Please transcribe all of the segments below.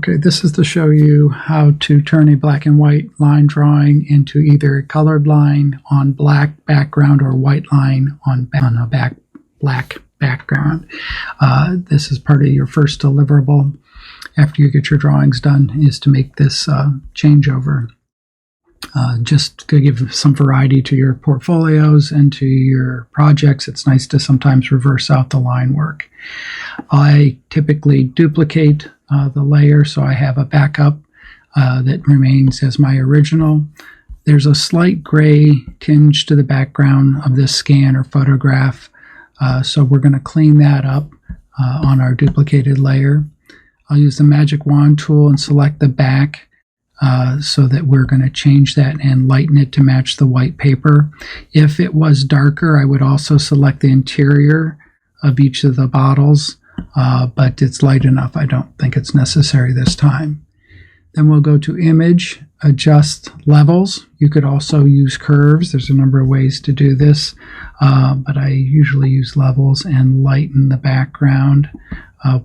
Okay, this is to show you how to turn a black and white line drawing into either a colored line on black background or white line on a black background. This is part of your first deliverable after you get your drawings done, is to make this changeover. Just to give some variety to your portfolios and to your projects, it's nice to sometimes reverse out the line work. I typically duplicate the layer, so I have a backup that remains as my original. There's a slight gray tinge to the background of this scan or photograph, so we're going to clean that up on our duplicated layer. I'll use the magic wand tool and select the back so that we're going to change that and lighten it to match the white paper. If it was darker, I would also select the interior of each of the bottles, but it's light enough. I don't think it's necessary this time. Then we'll go to Image, Adjust Levels. You could also use curves. There's a number of ways to do this, but I usually use levels and lighten the background.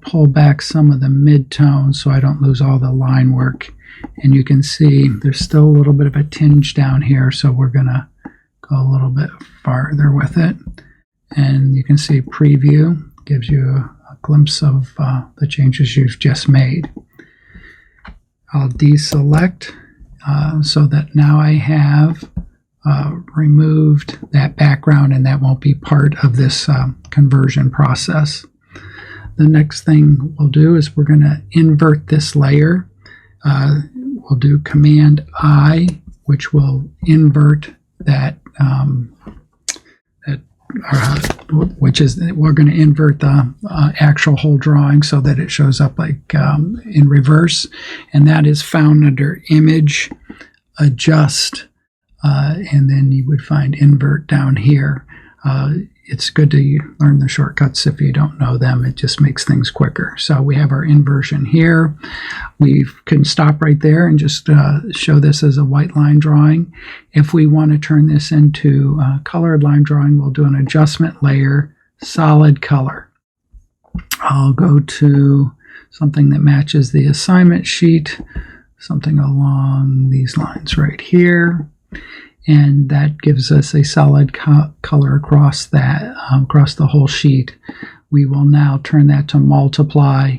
Pull back some of the mid-tone so I don't lose all the line work. And you can see there's still a little bit of a tinge down here, so we're going to go a little bit farther with it. And you can see Preview gives you a glimpse of the changes you've just made. I'll deselect so that now I have removed that background, and that won't be part of this conversion process. The next thing we'll do is we're going to invert this layer. We'll do Command I, which will invert that, we're going to invert the actual whole drawing so that it shows up like in reverse, and that is found under Image, Adjust, and then you would find Invert down here. It's good to learn the shortcuts if you don't know them. It just makes things quicker. So we have our inversion here. We can stop right there and just show this as a white line drawing. If we want to turn this into a colored line drawing, we'll do an adjustment layer, solid color. I'll go to something that matches the assignment sheet, something along these lines right here. And that gives us a solid color across that, across the whole sheet. We will now turn that to multiply.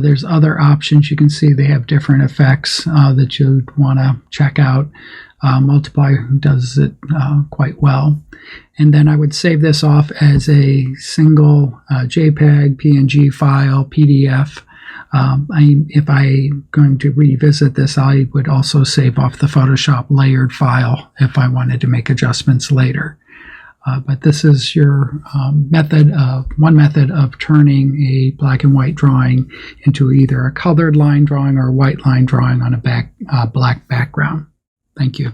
There's other options. You can see they have different effects that you'd want to check out. Multiply does it quite well. And then I would save this off as a single JPEG, PNG file, PDF. If I'm going to revisit this, I would also save off the Photoshop layered file if I wanted to make adjustments later. But this is your one method of turning a black and white drawing into either a colored line drawing or a white line drawing on a black background. Thank you.